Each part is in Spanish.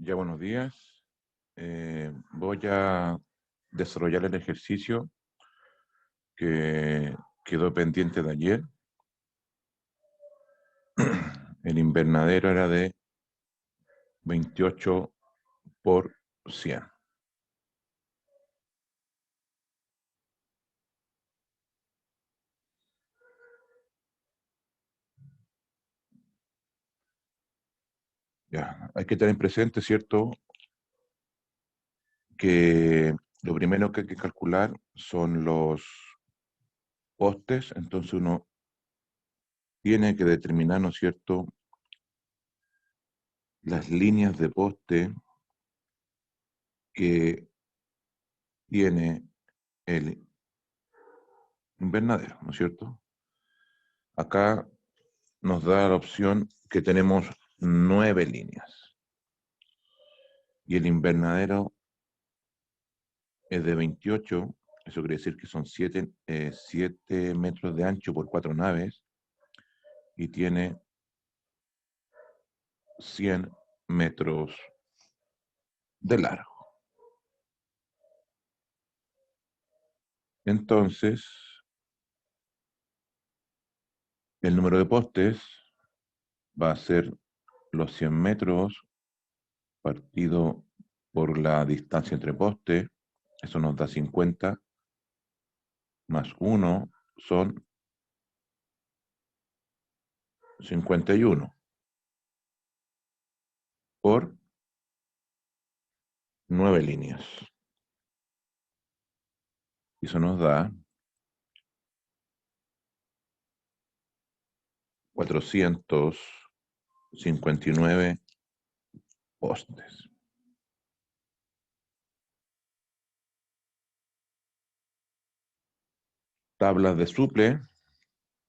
Ya, buenos días. Voy a desarrollar el ejercicio que quedó pendiente de ayer. El invernadero era de 28 por 100. Ya, hay que tener presente, ¿cierto?, que lo primero que hay que calcular son los postes. Entonces uno tiene que determinar, ¿no es cierto?, las líneas de poste que tiene el invernadero, ¿no es cierto? Acá nos da la opción que tenemos 9 líneas y el invernadero es de 28. Eso quiere decir que son 7 metros de ancho por 4 naves y tiene 100 metros de largo. Entonces, el número de postes va a ser los 100 metros partido por la distancia entre postes. Eso nos da 50, más 1 son 51 por 9 líneas. Y eso nos da 459 postes. Tablas de suple.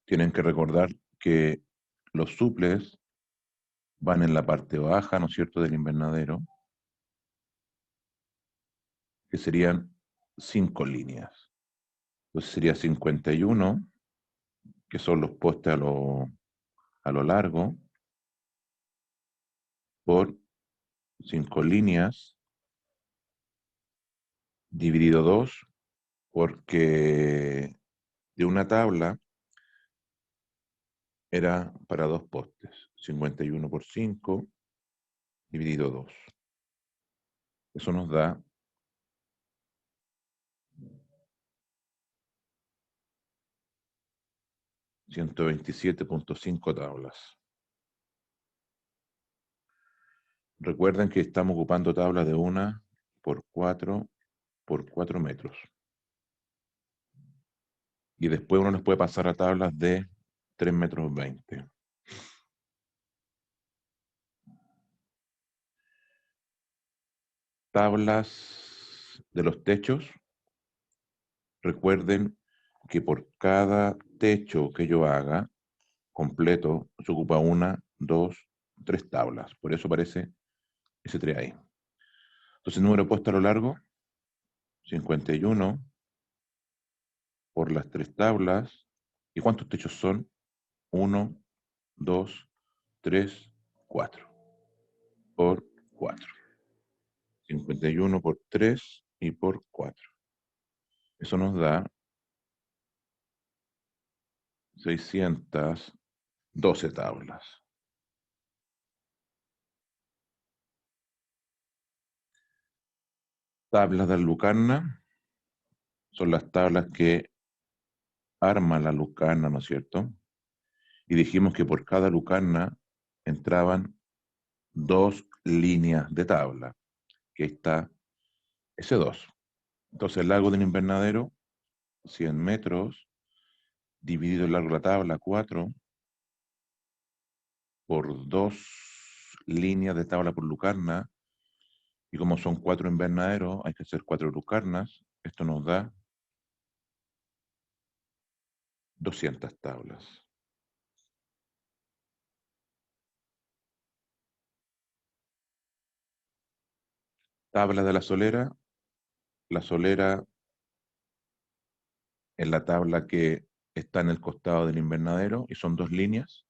Tienen que recordar que los suples van en la parte baja, ¿no es cierto?, del invernadero, que serían 5 líneas. Entonces sería 51, que son los postes a lo largo, por 5 líneas, dividido 2, porque de una tabla era para 2 postes. 51 por 5, dividido 2. Eso nos da 127.5 tablas. Recuerden que estamos ocupando tablas de 1 por 4 por 4 metros. Y después uno les puede pasar a tablas de 3 metros 20. Tablas de los techos. Recuerden que por cada techo que yo haga completo se ocupa 1, 2, 3 tablas. Por eso aparece ese 3 ahí. Entonces, número de postes a lo largo, 51 por las 3 tablas. ¿Y cuántos techos son? 1, 2, 3, 4. Por 4. 51 por 3 y por 4. Eso nos da 612 tablas. Tablas de Lucarna son las tablas que arma la lucarna, ¿no es cierto? Y dijimos que por cada lucarna entraban 2 líneas de tabla, que está ese 2. Entonces el largo del invernadero, 100 metros, dividido el largo de la tabla, 4, por 2 líneas de tabla por lucarna, y como son 4 invernaderos, hay que hacer 4 lucarnas. Esto nos da 200 tablas. Tabla de la solera. La solera es la tabla que está en el costado del invernadero y son 2 líneas.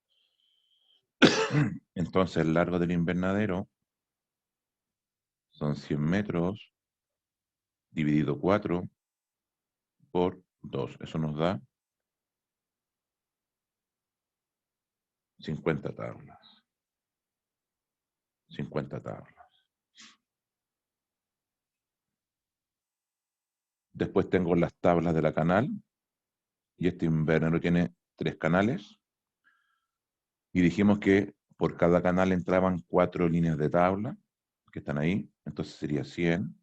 Entonces el largo del invernadero Son 100 metros dividido 4 por 2. Eso nos da 50 tablas. 50 tablas. Después tengo las tablas de la canal. Y este invernadero tiene 3 canales. Y dijimos que por cada canal entraban 4 líneas de tabla, que están ahí. Entonces sería 100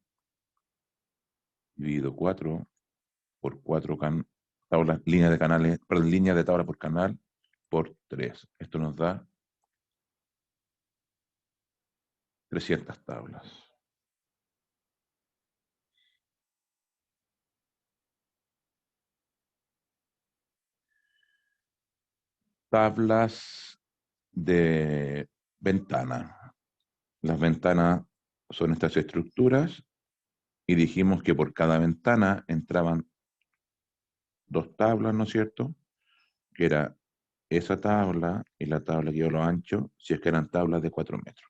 dividido 4 por 4 tablas, líneas de canales, perdón, líneas de tabla por canal por 3. Esto nos da 300 tablas. Tablas de ventana. Las ventanas son estas estructuras y dijimos que por cada ventana entraban 2 tablas, ¿no es cierto? Que era esa tabla y la tabla que yo lo ancho, si es que eran tablas de 4 metros.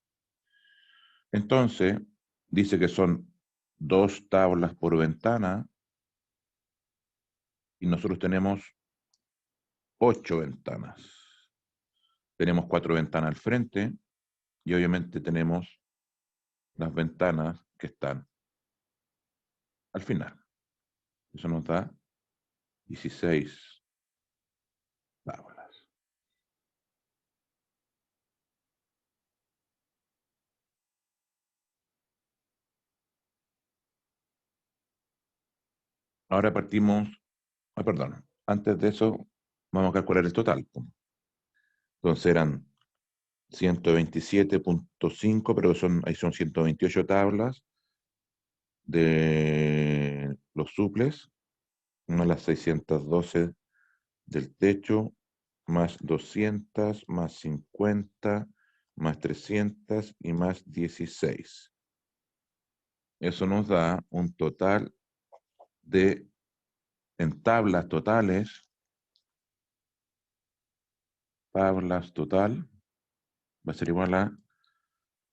Entonces, dice que son 2 tablas por ventana y nosotros tenemos 8 ventanas. Tenemos 4 ventanas al frente y obviamente tenemos las ventanas que están al final. Eso nos da 16 tablas. Ahora partimos, perdón, antes de eso vamos a calcular el total. Entonces eran 127.5, pero ahí son 128 tablas de los suples, más las 612 del techo, más 200, más 50, más 300 y más 16. Eso nos da un total de, en tablas total, va a ser igual a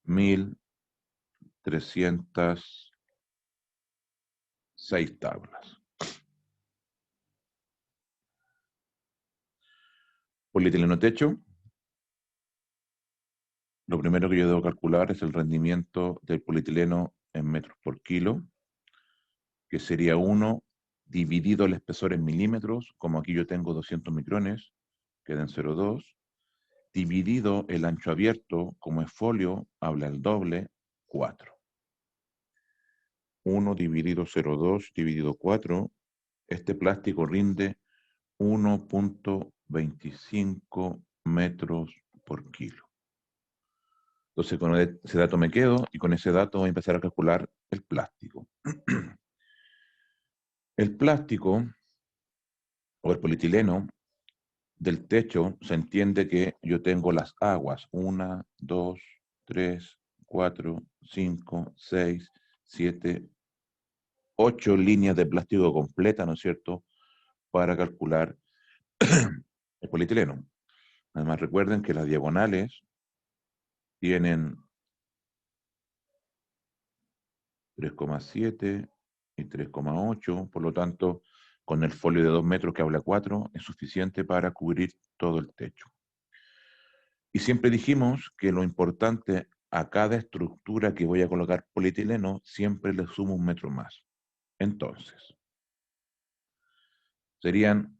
1.306 tablas. Polietileno techo. Lo primero que yo debo calcular es el rendimiento del polietileno en metros por kilo, que sería 1 dividido el espesor en milímetros, como aquí yo tengo 200 micrones, quedan 0,2, dividido el ancho abierto, como es folio, habla el doble, 4. 1 dividido 0,2 dividido 4, este plástico rinde 1.25 metros por kilo. Entonces con ese dato me quedo y con ese dato voy a empezar a calcular el plástico. El plástico o el polietileno del techo se entiende que yo tengo las aguas, 1, 2, 3, 4, 5, 6, 7, 8 líneas de plástico completa, ¿no es cierto?, para calcular el polietileno. Además recuerden que las diagonales tienen 3,7 y 3,8, por lo tanto, con el folio de 2 metros que habla 4, es suficiente para cubrir todo el techo. Y siempre dijimos que lo importante a cada estructura que voy a colocar polietileno, siempre le sumo 1 metro más. Entonces, serían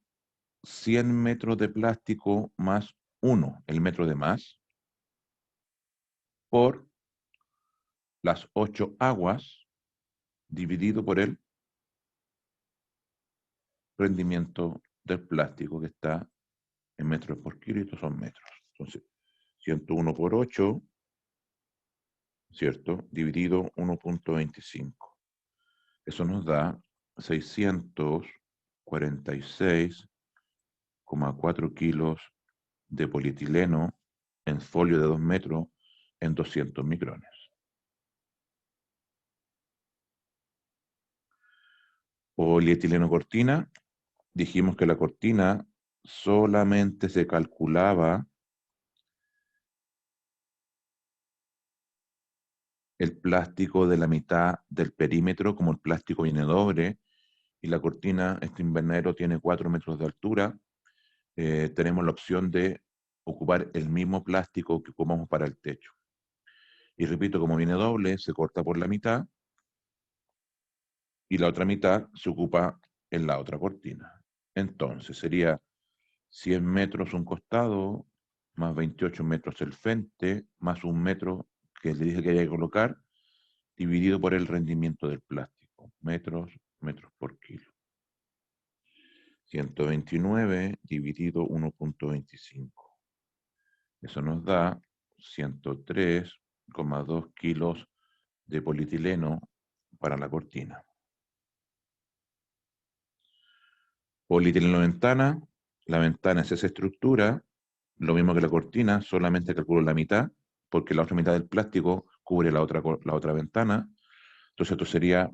100 metros de plástico más 1, el metro de más, por las 8 aguas, dividido por el rendimiento del plástico que está en metros por kilo, y estos son metros. Entonces, 101 por 8, ¿cierto? Dividido 1.25. Eso nos da 646,4 kilos de polietileno en folio de 2 metros en 200 micrones. Polietileno cortina, dijimos que la cortina solamente se calculaba el plástico de la mitad del perímetro, como el plástico viene doble, y la cortina, este invernadero tiene 4 metros de altura, tenemos la opción de ocupar el mismo plástico que ocupamos para el techo. Y repito, como viene doble, se corta por la mitad, y la otra mitad se ocupa en la otra cortina. Entonces sería 100 metros un costado, más 28 metros el frente, más 1 metro que le dije que había que colocar, dividido por el rendimiento del plástico. Metros por kilo. 129 dividido 1.25. Eso nos da 103,2 kilos de polietileno para la cortina. Polietileno ventana. La ventana es esa estructura, lo mismo que la cortina, solamente calculo la mitad, porque la otra mitad del plástico cubre la otra ventana. Entonces esto sería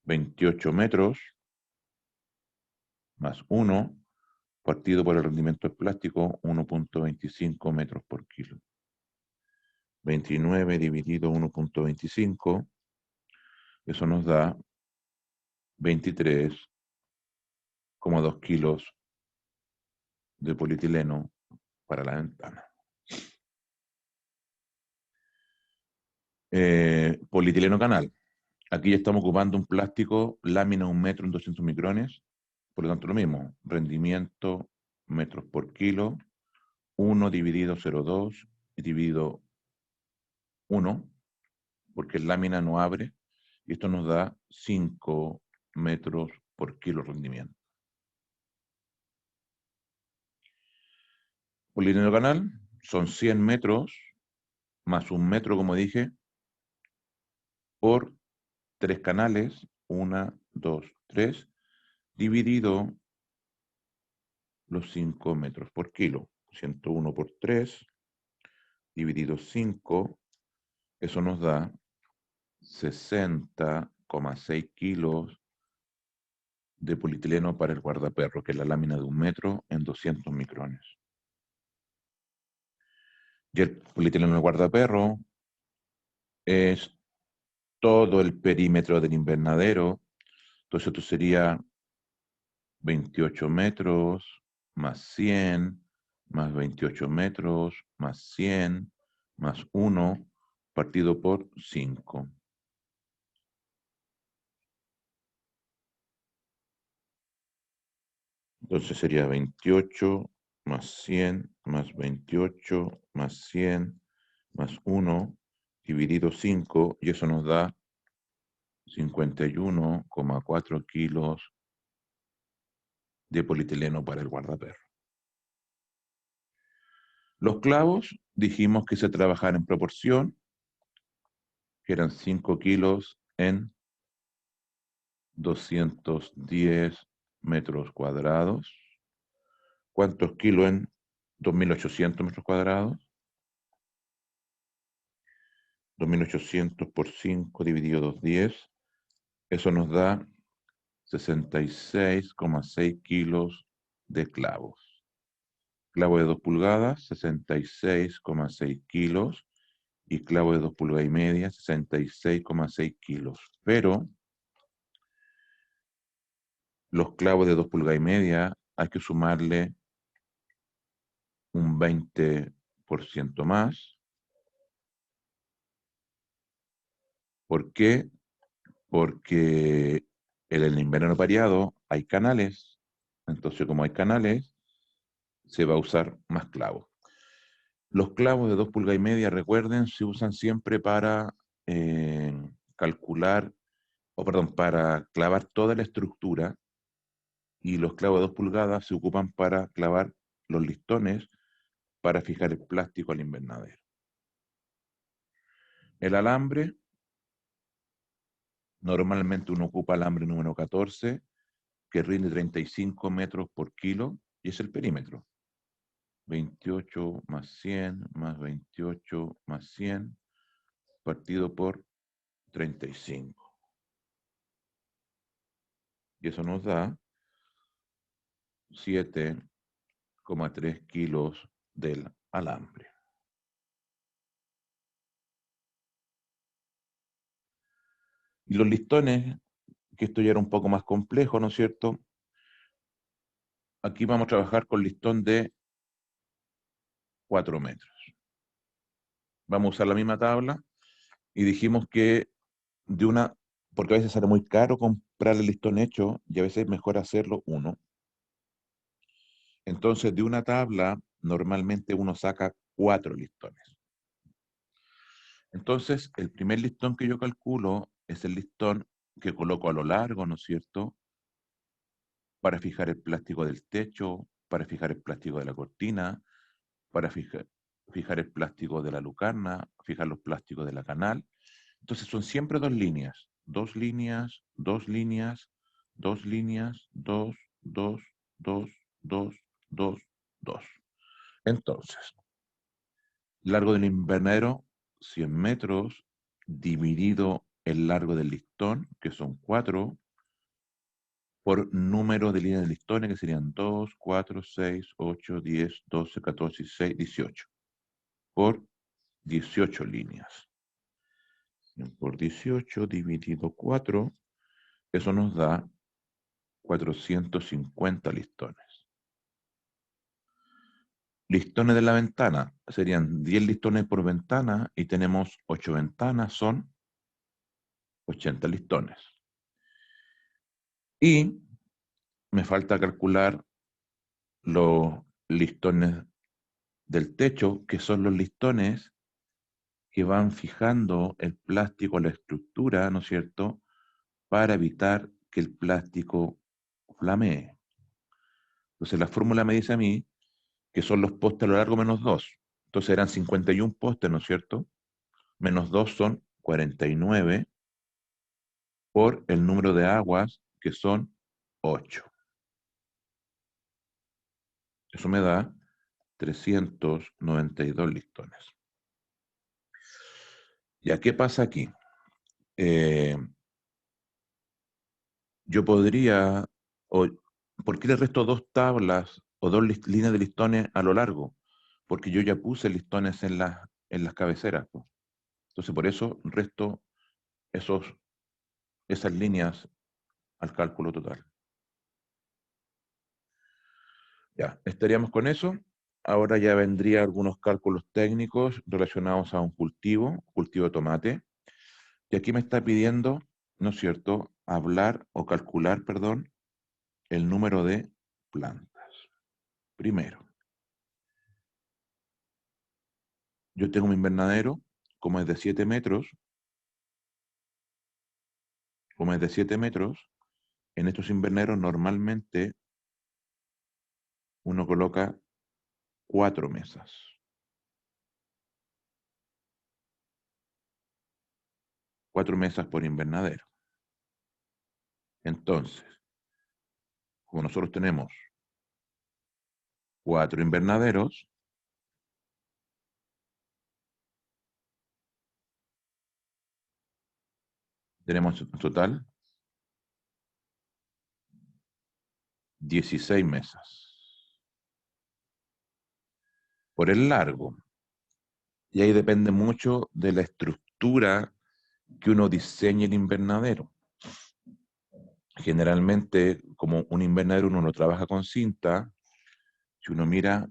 28 metros más 1, partido por el rendimiento del plástico, 1.25 metros por kilo. 29 dividido 1.25, eso nos da 23,2 kilos de polietileno para la ventana. Polietileno canal. Aquí ya estamos ocupando un plástico lámina 1 metro en 200 micrones, por lo tanto lo mismo, rendimiento metros por kilo, 1 dividido 0,2 dividido 1, porque el lámina no abre, y esto nos da 5 metros por kilo rendimiento. Polietileno canal son 100 metros más 1 metro, como dije, por 3 canales, 1, 2, 3, dividido los 5 metros por kilo. 101 por 3, dividido 5, eso nos da 60,6 kilos de polietileno para el guardaperro, que es la lámina de 1 metro en 200 micrones. Y el polietileno del guardaperro es todo el perímetro del invernadero. Entonces esto sería 28 metros más 100 más 28 metros más 100 más 1 partido por 5. Entonces sería 28 más 100 más 28 más 100 más 1 dividido 5, y eso nos da 51,4 kilos de polietileno para el guardaperro. Los clavos dijimos que se trabajaban en proporción, que eran 5 kilos en 210 metros cuadrados. ¿Cuántos kilos en 2.800 metros cuadrados? 2.800 por 5 dividido 210. Eso nos da 66,6 kilos de clavos. Clavo de 2 pulgadas, 66,6 kilos. Y clavo de 2 pulgadas y media, 66,6 kilos. Pero los clavos de 2 pulgadas y media hay que sumarle un 20% más. ¿Por qué? Porque en el invernadero pareado hay canales. Entonces, como hay canales, se va a usar más clavos. Los clavos de 2 pulgadas y media, recuerden, se usan siempre para calcular, o perdón, para clavar toda la estructura, y los clavos de 2 pulgadas se ocupan para clavar los listones para fijar el plástico al invernadero. El alambre, normalmente uno ocupa alambre número 14, que rinde 35 metros por kilo, y es el perímetro. 28 más 100 más 28 más 100 partido por 35. Y eso nos da 7,3 kilos del alambre. Y los listones, que esto ya era un poco más complejo, ¿no es cierto? Aquí vamos a trabajar con listón de 4 metros. Vamos a usar la misma tabla y dijimos que de una, porque a veces sale muy caro comprar el listón hecho y a veces es mejor hacerlo uno. Entonces, de una tabla, normalmente uno saca 4 listones. Entonces, el primer listón que yo calculo es el listón que coloco a lo largo, ¿no es cierto? Para fijar el plástico del techo, para fijar el plástico de la cortina, para fijar el plástico de la lucarna, fijar los plásticos de la canal. Entonces son siempre dos líneas, dos líneas, dos líneas, dos líneas, dos, dos, dos, dos, dos, dos. Entonces, largo del invernadero, 100 metros, dividido el largo del listón, que son 4, por número de líneas de listones, que serían 2, 4, 6, 8, 10, 12, 14, 16, 18, por 18 líneas. Por 18 dividido 4, eso nos da 450 listones. Listones de la ventana, serían 10 listones por ventana y tenemos 8 ventanas, son 80 listones. Y me falta calcular los listones del techo, que son los listones que van fijando el plástico a la estructura, ¿no es cierto?, para evitar que el plástico flamee. Entonces la fórmula me dice a mí que son los postes a lo largo menos 2. Entonces eran 51 postes, ¿no es cierto? Menos 2 son 49 por el número de aguas, que son 8. Eso me da 392 listones. ¿Ya qué pasa aquí? Yo podría, o, ¿por qué le resto dos tablas o dos líneas de listones a lo largo? Porque yo ya puse listones en las cabeceras, pues. Entonces por eso resto esas líneas al cálculo total. Ya, estaríamos con eso. Ahora ya vendría algunos cálculos técnicos relacionados a un cultivo de tomate. Y aquí me está pidiendo, ¿no es cierto?, hablar o calcular, perdón, el número de plantas. Primero, yo tengo mi invernadero, como es de 7 metros, en estos invernaderos normalmente uno coloca 4 mesas. 4 mesas por invernadero. Entonces, como nosotros tenemos 4 invernaderos, tenemos en total 16 mesas. Por el largo. Y ahí depende mucho de la estructura que uno diseñe el invernadero. Generalmente, como un invernadero uno lo trabaja con cinta, si uno mira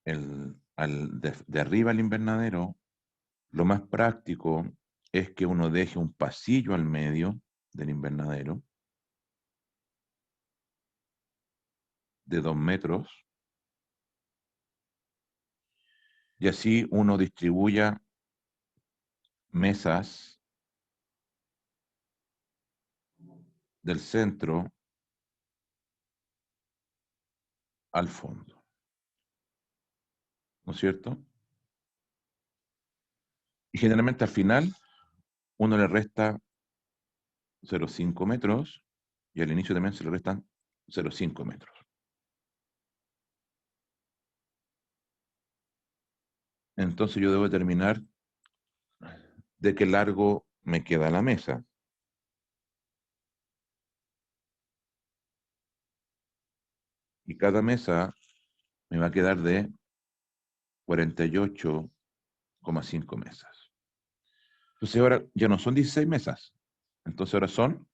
de arriba el invernadero, lo más práctico es que uno deje un pasillo al medio del invernadero de 2 metros y así uno distribuya mesas del centro al fondo, ¿no es cierto? Y generalmente al final uno le resta 0,5 metros y al inicio también se le restan 0,5 metros. Entonces yo debo determinar de qué largo me queda la mesa. Y cada mesa me va a quedar de 48,5 mesas. Entonces ahora ya no son 16 mesas, Entonces ahora son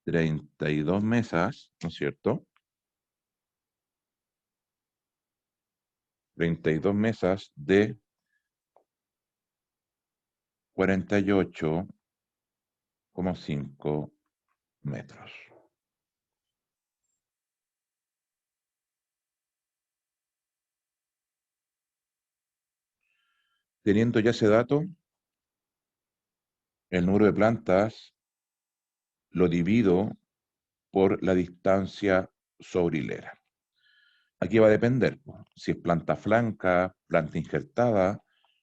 32 mesas, ¿no es cierto? 32 mesas de 48,5 metros. Teniendo ya ese dato, el número de plantas lo divido por la distancia sobre hilera. Aquí va a depender si es planta flanca, planta injertada,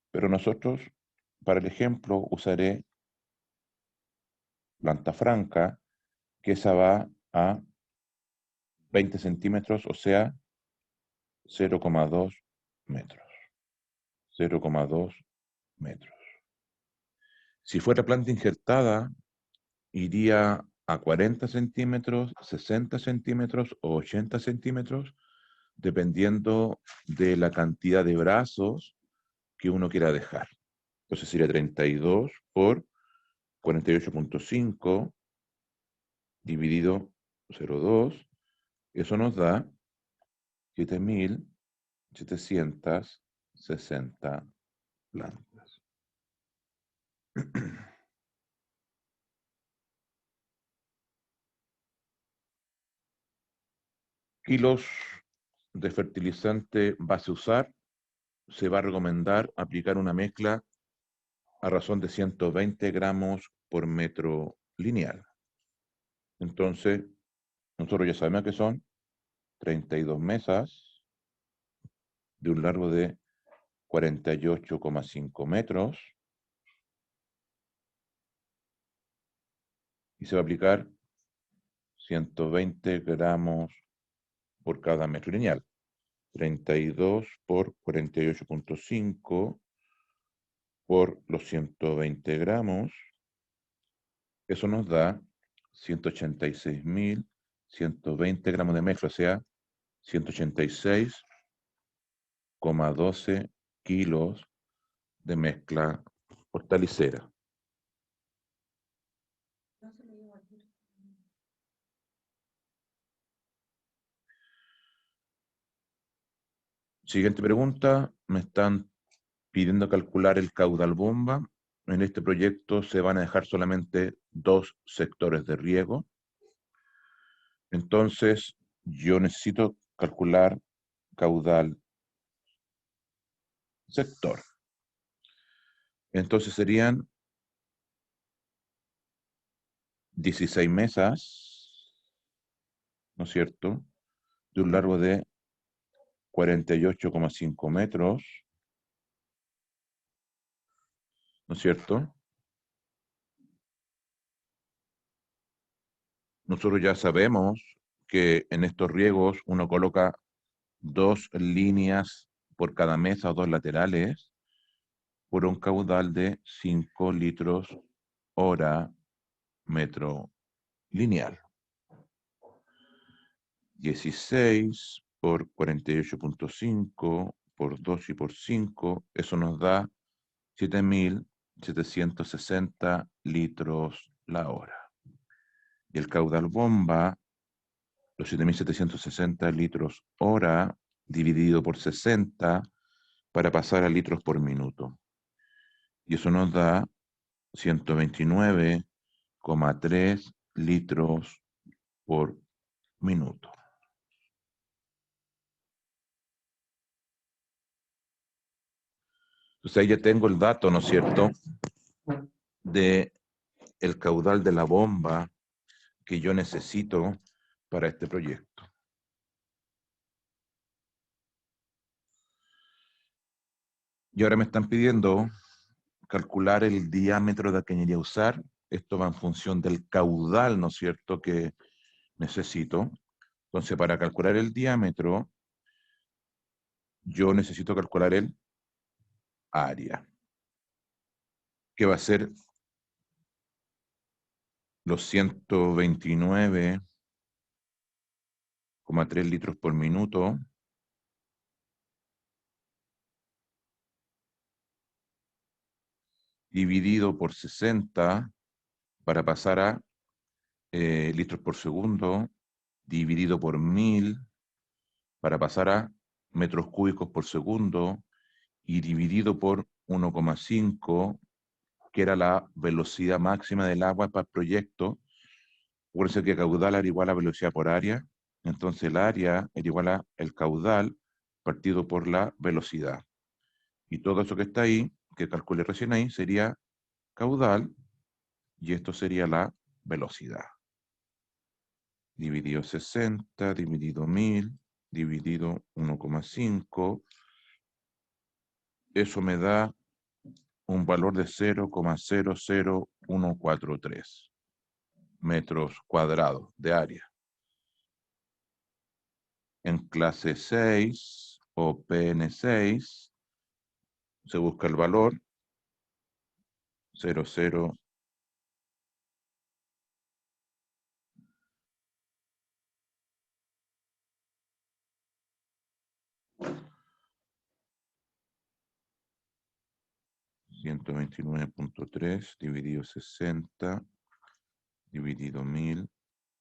pero nosotros, para el ejemplo, usaré planta franca, que esa va a 20 centímetros, o sea, 0,2 metros. 0,2 metros. Si fuera planta injertada, iría a 40 centímetros, 60 centímetros o 80 centímetros, dependiendo de la cantidad de brazos que uno quiera dejar. Entonces sería 32 por 48,5 dividido 0,2. Eso nos da 7.760 plantas. Kilos de fertilizante base usar. Se va a recomendar aplicar una mezcla a razón de 120 gramos por metro lineal. Entonces, nosotros ya sabemos que son 32 mesas de un largo de 48,5 metros y se va a aplicar 120 gramos por cada metro lineal. 32 por 48,5 por los 120 gramos. Eso nos da 186.120 gramos de mezcla, o sea, 186,12 kilos de mezcla hortalicera. Siguiente pregunta. Me están pidiendo calcular el caudal bomba. En este proyecto se van a dejar solamente 2 sectores de riego. Entonces, yo necesito calcular caudal sector. Entonces serían 16 mesas, ¿no es cierto?, de un largo de 48,5 metros, ¿no es cierto? Nosotros ya sabemos que en estos riegos uno coloca 2 líneas por cada mesa o 2 laterales por un caudal de 5 litros hora metro lineal. 16 por 48,5 por 2 y por 5, eso nos da 7.760 litros la hora. Y el caudal bomba, los 7.760 litros hora, dividido por 60, para pasar a litros por minuto. Y eso nos da 129,3 litros por minuto. Entonces ahí ya tengo el dato, ¿no es cierto?, de el caudal de la bomba que yo necesito para este proyecto. Y ahora me están pidiendo calcular el diámetro de la cañería a usar. Esto va en función del caudal, ¿no es cierto?, que necesito. Entonces, para calcular el diámetro, yo necesito calcular el área, que va a ser los 129,3 litros por minuto dividido por 60 para pasar a litros por segundo, dividido por 1000 para pasar a metros cúbicos por segundo, y dividido por 1,5, que era la velocidad máxima del agua para el proyecto. Acuérdense que caudal era igual a velocidad por área, entonces el área era igual a el caudal partido por la velocidad. Y todo eso que está ahí, que calculé recién ahí, sería caudal, y esto sería la velocidad. Dividido 60, dividido 1000, dividido 1,5, eso me da un valor de 0,00143 metros cuadrados de área. En clase 6 o PN6 se busca el valor 00 129.3 dividido 60 dividido 1000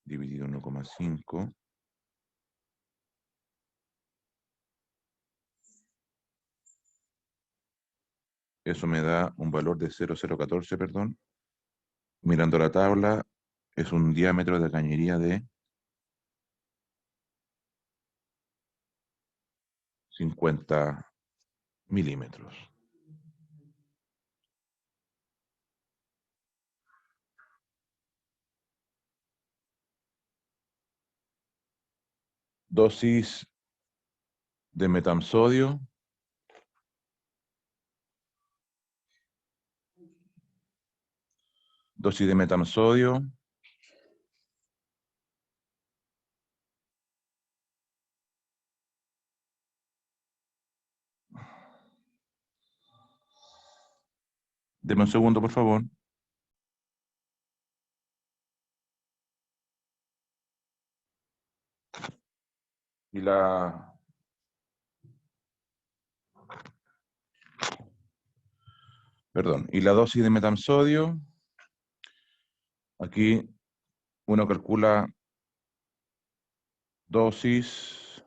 dividido 1,5. Eso me da un valor de 0,014, perdón. Mirando la tabla, es un diámetro de cañería de 50 milímetros. Dosis de metamsodio. Dosis de metamsodio. Deme un segundo, por favor. Y la... Perdón. Y la dosis de metamsodio. Aquí uno calcula dosis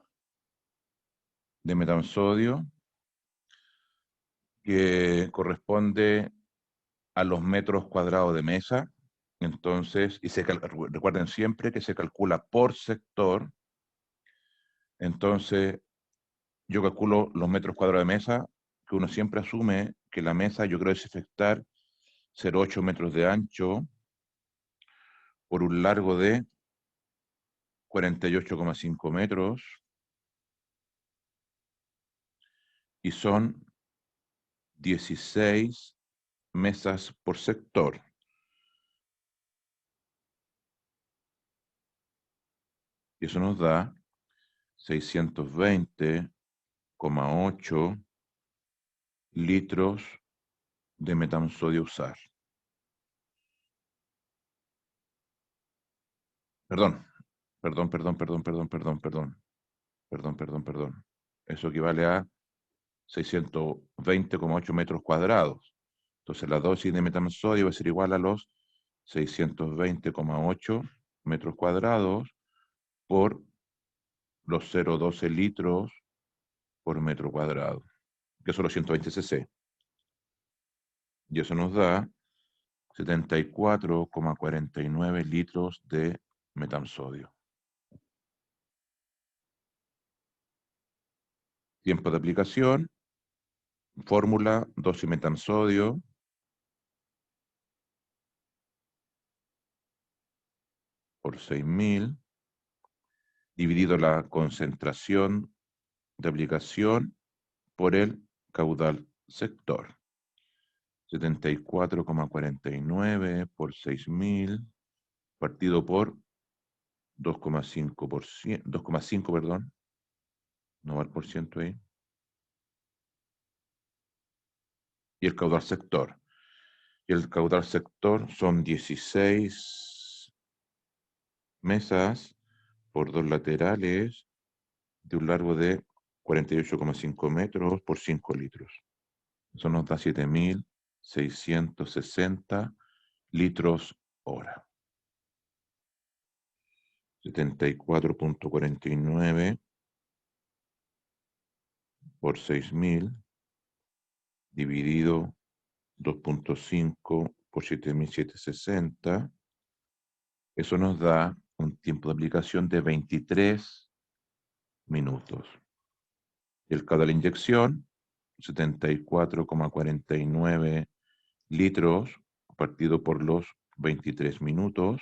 de metamsodio que corresponde a los metros cuadrados de mesa. Entonces, recuerden siempre que se calcula por sector. Entonces, yo calculo los metros cuadrados de mesa, que uno siempre asume que la mesa, yo creo, es efectar 0,8 metros de ancho por un largo de 48,5 metros, y son 16 mesas por sector. Y eso nos da 620,8 litros de metamsodio a usar. Perdón. Eso equivale a 620,8 metros cuadrados. Entonces la dosis de metamsodio va a ser igual a los 620,8 metros cuadrados por los 0,12 litros por metro cuadrado, que son los 120 cc. Y eso nos da 74,49 litros de metamsodio. Tiempo de aplicación, fórmula, dosis metamsodio por 6000, dividido la concentración de aplicación por el caudal sector. 74,49 por 6000 partido por 2,5%, perdón, no va el por ciento ahí. Y el caudal sector. Y el caudal sector son 16 mesas por dos laterales de un largo de 48,5 metros por 5 litros. Eso nos da 660 litros hora. 74.49 por 6.000 dividido 2.5 por 7.760. Eso nos da un tiempo de aplicación de 23 minutos. El caudal de inyección, 74,49 litros partido por los 23 minutos.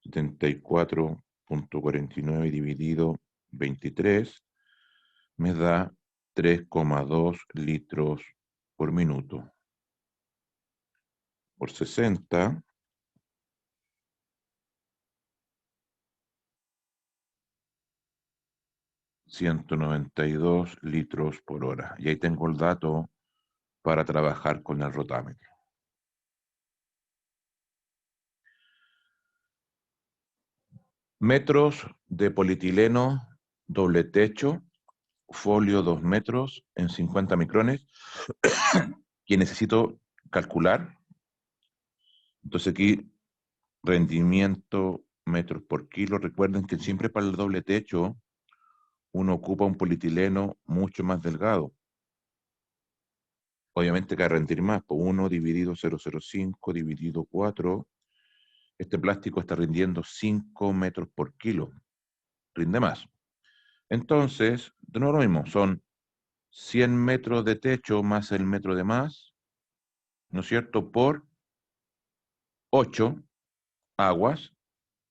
74.49 dividido 23 me da 3,2 litros por minuto. Por 60, 192 litros por hora. Y ahí tengo el dato para trabajar con el rotámetro. Metros de polietileno doble techo, folio 2 metros en 50 micrones, que necesito calcular. Entonces aquí, rendimiento metros por kilo. Recuerden que siempre para el doble techo uno ocupa un polietileno mucho más delgado. Obviamente que va a rendir más, por 1 dividido 0,05 dividido 4. Este plástico está rindiendo 5 metros por kilo. Rinde más. Entonces, de nuevo lo mismo, son 100 metros de techo más el metro de más, ¿no es cierto?, por 8 aguas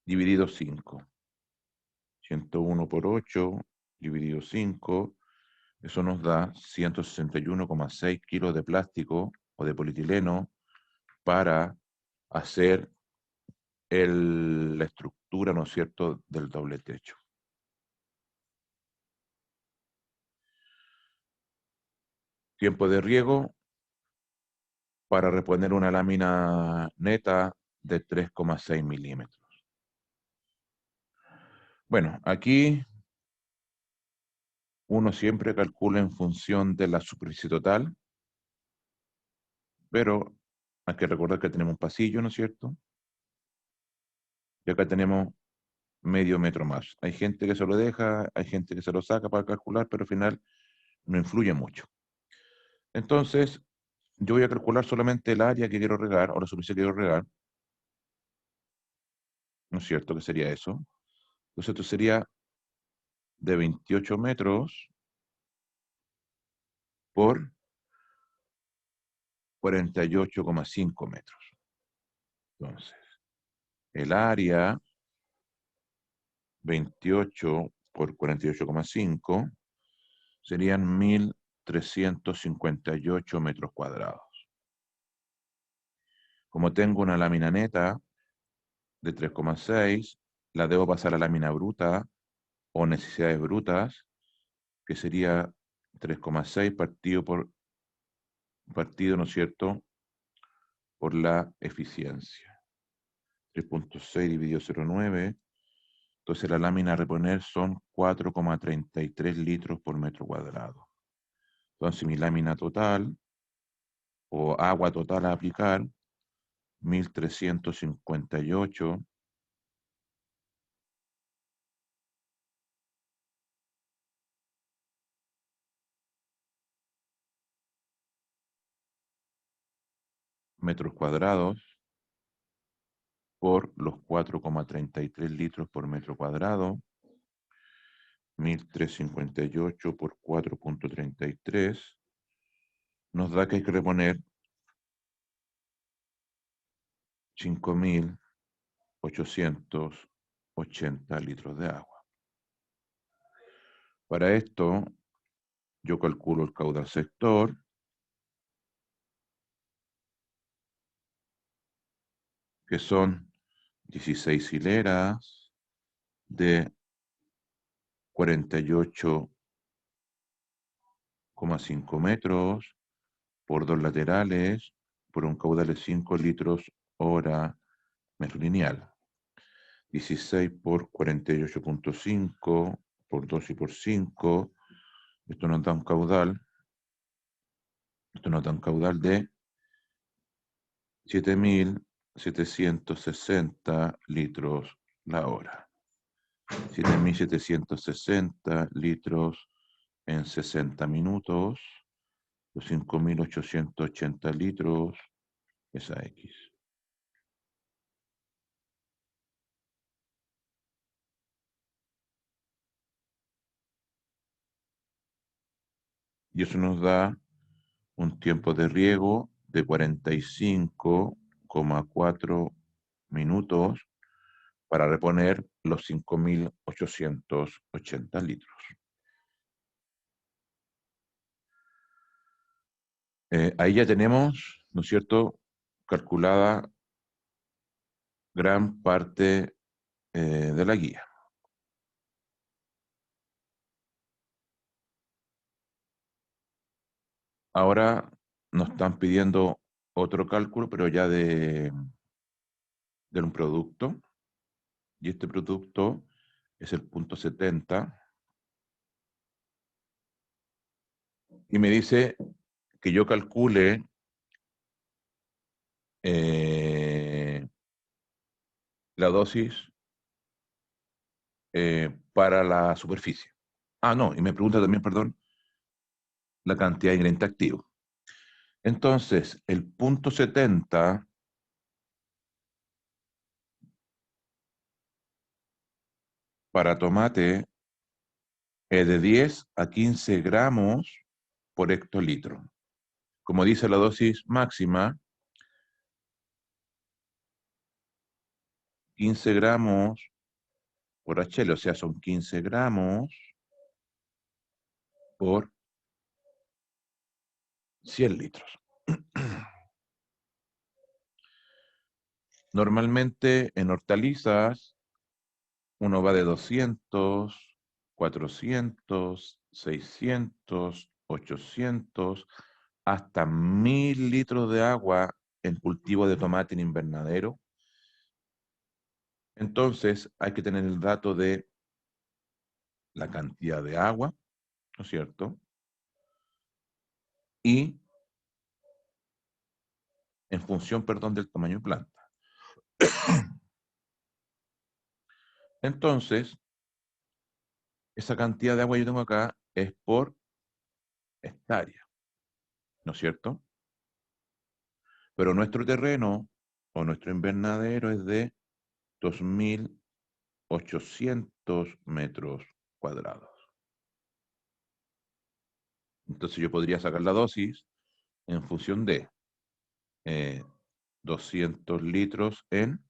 dividido 5. 101 por 8 dividido 5, eso nos da 161,6 kilos de plástico o de polietileno para hacer la estructura, ¿no es cierto?, del doble techo. Tiempo de riego para reponer una lámina neta de 3,6 milímetros. Bueno, aquí uno siempre calcula en función de la superficie total, pero hay que recordar que tenemos un pasillo, ¿no es cierto? Y acá tenemos medio metro más. Hay gente que se lo deja, hay gente que se lo saca para calcular, pero al final no influye mucho. Entonces, yo voy a calcular solamente el área que quiero regar, o la superficie que quiero regar, ¿no es cierto? Que sería eso. Entonces, esto sería de 28 metros por 48,5 metros. Entonces, el área 28 por 48,5 serían 1.358 metros cuadrados. Como tengo una lámina neta de 3,6, la debo pasar a lámina bruta o necesidades brutas, que sería 3,6 partido, ¿no es cierto?, por la eficiencia. 3,6 dividido 0,9. Entonces la lámina a reponer son 4,33 litros por metro cuadrado. Entonces mi lámina total o agua total a aplicar, 1.358 metros cuadrados por los 4,33 litros por metro cuadrado. 1.358 por 4,33 nos da que hay que reponer 5.880 litros de agua. Para esto, yo calculo el caudal sector, que son 16 hileras de 48,5 metros por 2 laterales por un caudal de 5 litros hora metro lineal. 16 por 48,5 por 2 y por 5. Esto nos da un caudal de 7.760 litros la hora. 7.760 litros en 60 minutos. Los 5.880 litros es a X. Y eso nos da un tiempo de riego de 45,4 minutos para reponer los 5.880 litros. Ahí ya tenemos, ¿no es cierto?, calculada gran parte de la guía. Ahora nos están pidiendo otro cálculo, pero ya de un producto. Y este producto es el punto 70. Y me dice que yo calcule la dosis para la superficie. Ah, no, y me pregunta también, perdón, la cantidad de ingrediente activo. Entonces, el punto 70 para tomate es de 10 a 15 gramos por hectolitro. Como dice la dosis máxima, 15 gramos por HL, o sea, son 15 gramos por 100 litros. Normalmente en hortalizas uno va de 200, 400, 600, 800, hasta 1.000 litros de agua en cultivo de tomate en invernadero. Entonces hay que tener el dato de la cantidad de agua, ¿no es cierto? Y en función, perdón, del tamaño de planta. Entonces, esa cantidad de agua que yo tengo acá es por hectárea, ¿no es cierto? Pero nuestro terreno o nuestro invernadero es de 2.800 metros cuadrados. Entonces yo podría sacar la dosis en función de 200 litros en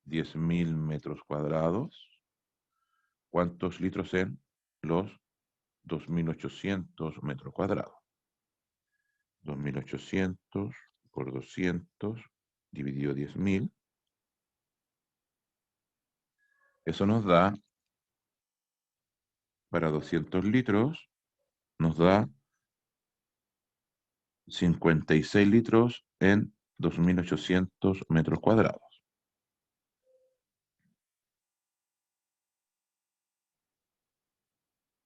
10.000 metros cuadrados. ¿Cuántos litros en los 2.800 metros cuadrados? 2.800 por 200 dividido 10.000. Eso nos da, para 200 litros, nos da 56 litros en 2.800 metros cuadrados.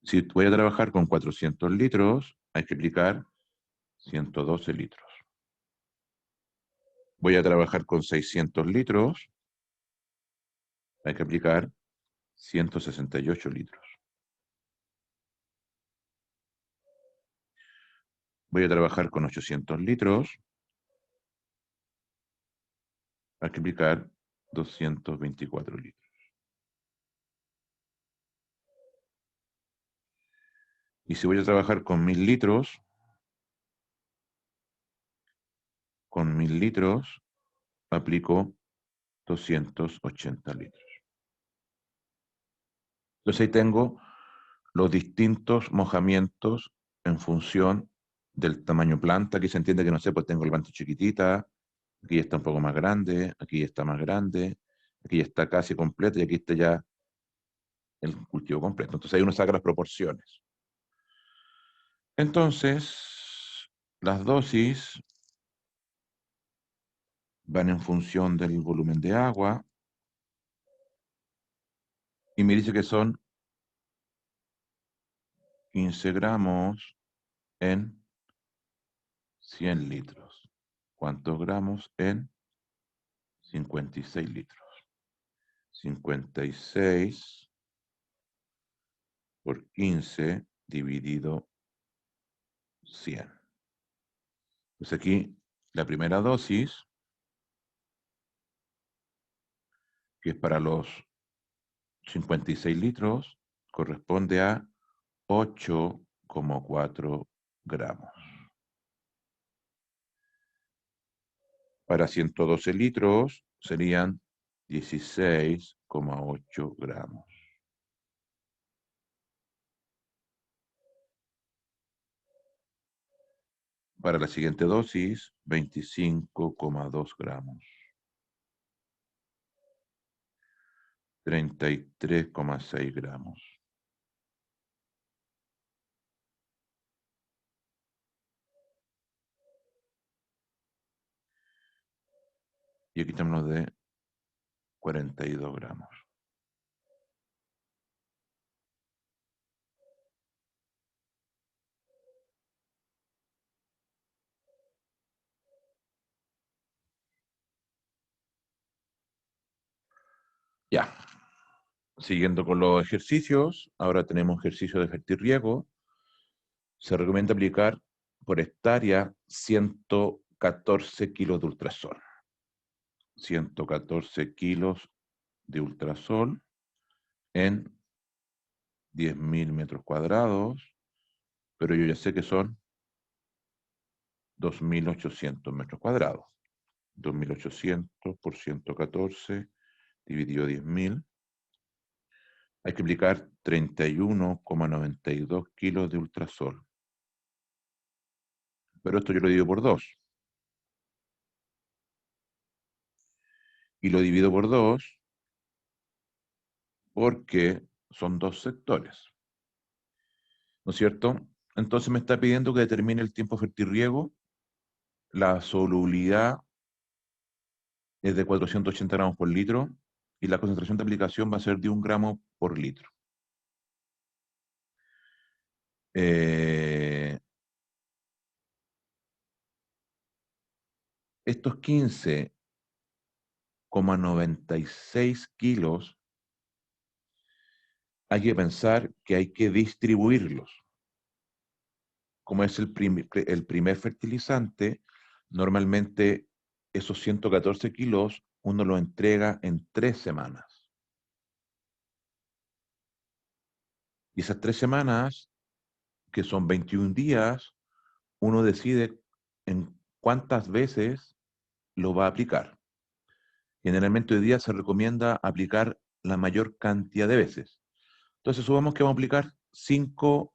Si voy a trabajar con 400 litros, hay que aplicar 112 litros. Voy a trabajar con 600 litros, hay que aplicar 168 litros. Voy a trabajar con 800 litros, hay que aplicar 224 litros. Y si voy a trabajar con 1.000 litros, con 1.000 litros aplico 280 litros. Entonces ahí tengo los distintos mojamientos en función del tamaño planta. Aquí se entiende que, no sé, pues tengo el planta chiquitita, aquí ya está un poco más grande, aquí ya está más grande, aquí ya está casi completo y aquí está ya el cultivo completo. Entonces ahí uno saca las proporciones. Entonces, las dosis van en función del volumen de agua y me dice que son 15 gramos en 100 litros. ¿Cuántos gramos? En 56 litros. 56 por 15 dividido 100. Pues aquí la primera dosis, que es para los 56 litros, corresponde a 8,4 gramos. Para 112 litros serían 16,8 gramos. Para la siguiente dosis, 25,2 gramos. 33,6 gramos. Y aquí tenemos de 42 gramos. Ya. Siguiendo con los ejercicios, ahora tenemos ejercicio de fertirriego. Se recomienda aplicar por hectárea 114 kilos de ultrasol. 114 kilos de ultrasol en 10.000 metros cuadrados, pero yo ya sé que son 2.800 metros cuadrados. 2.800 por 114 dividido 10.000. Hay que aplicar 31,92 kilos de ultrasol. Pero esto yo lo divido por 2. Y lo divido por 2 porque son 2 sectores. ¿No es cierto? Entonces me está pidiendo que determine el tiempo fertirriego. La solubilidad es de 480 gramos por litro y la concentración de aplicación va a ser de 1 gramo por litro. Estos 15,96 kilos hay que pensar que hay que distribuirlos. Como es el primer fertilizante, normalmente esos 114 kilos uno los entrega en 3 semanas. Y esas 3 semanas, que son 21 días, uno decide en cuántas veces lo va a aplicar. Generalmente hoy día se recomienda aplicar la mayor cantidad de veces. Entonces, supongamos que vamos a aplicar 5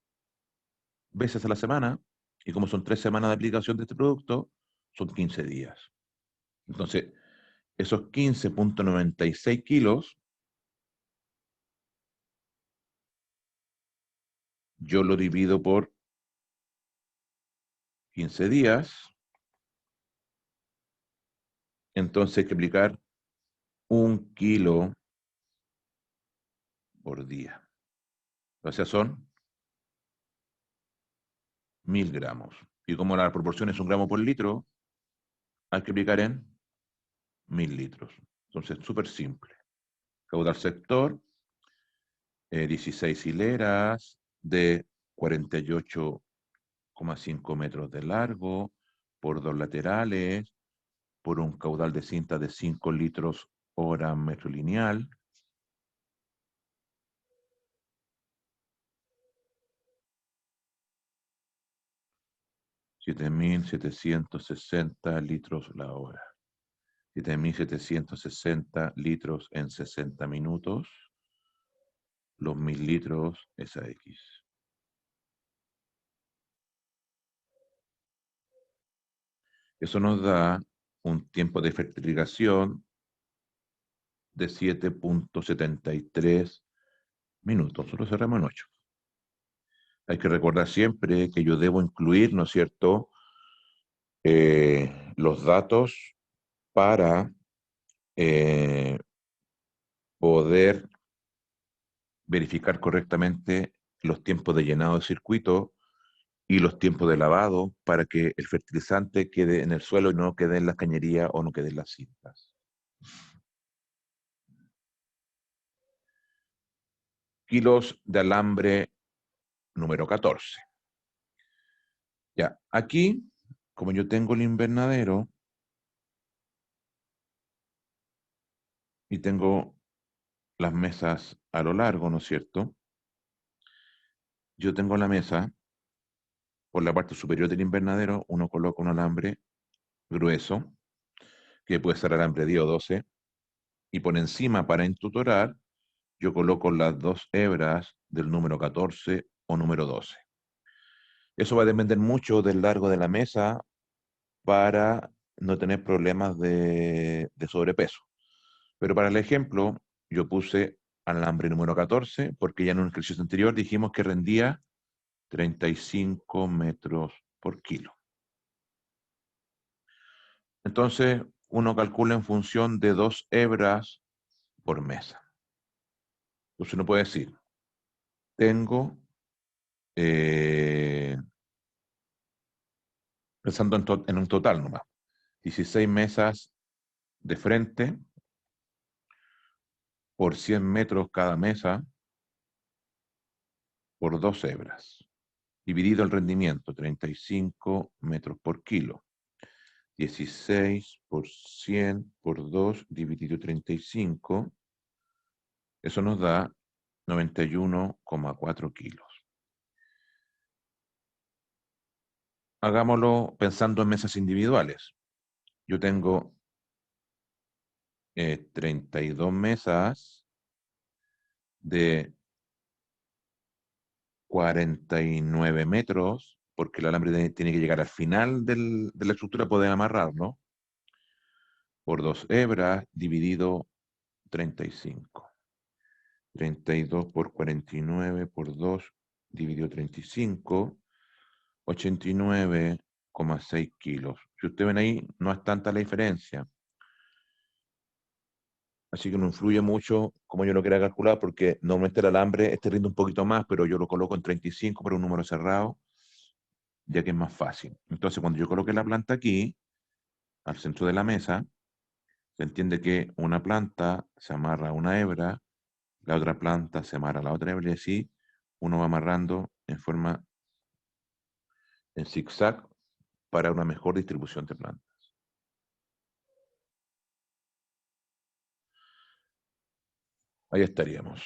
veces a la semana, y como son 3 semanas de aplicación de este producto, son 15 días. Entonces, esos 15,96 kilos, yo lo divido por 15 días, entonces hay que aplicar 1 kilo por día. O sea, son 1.000 gramos. Y como la proporción es 1 gramo por litro, hay que aplicar en 1.000 litros. Entonces, súper simple. Caudal sector, 16 hileras de 48,5 metros de largo, por 2 laterales, por un caudal de cinta de 5 litros hora metro lineal. $7.760 litros la hora. 7.760 litros en 60 minutos. Los 1.000 litros es a X. Eso nos da un tiempo de fertilización de 7,73 minutos. Nosotros cerramos en 8. Hay que recordar siempre que yo debo incluir, ¿no es cierto?, los datos para poder verificar correctamente los tiempos de llenado de circuito y los tiempos de lavado para que el fertilizante quede en el suelo y no quede en las cañerías o no quede en las cintas. Kilos de alambre número 14. Ya, aquí, como yo tengo el invernadero y tengo las mesas a lo largo, ¿no es cierto? Yo tengo la mesa, por la parte superior del invernadero, uno coloca un alambre grueso, que puede ser alambre 10 o 12, y por encima, para entutorar, yo coloco las dos hebras del número 14 o número 12. Eso va a depender mucho del largo de la mesa para no tener problemas de sobrepeso. Pero para el ejemplo, yo puse alambre número 14 porque ya en un ejercicio anterior dijimos que rendía 35 metros por kilo. Entonces, uno calcula en función de 2 hebras por mesa. Entonces uno puede decir, tengo, pensando en un total nomás, 16 mesas de frente por 100 metros cada mesa por 2 hebras. Dividido el rendimiento, 35 metros por kilo. 16 por 100 por 2 dividido 35. Eso nos da 91,4 kilos. Hagámoslo pensando en mesas individuales. Yo tengo 32 mesas de 49 metros, porque el alambre tiene que llegar al final de la estructura, poder amarrarlo, por 2 hebras, dividido 35. 32 por 49 por 2, dividido 35, 89,6 kilos. Si ustedes ven ahí, no es tanta la diferencia. Así que no influye mucho como yo lo quiera calcular, porque normalmente el alambre este rinde un poquito más, pero yo lo coloco en 35 para un número cerrado, ya que es más fácil. Entonces, cuando yo coloque la planta aquí, al centro de la mesa, se entiende que una planta se amarra a una hebra, la otra planta se amarra a la otra hebra, y así uno va amarrando en forma en zigzag para una mejor distribución de plantas. Ahí estaríamos.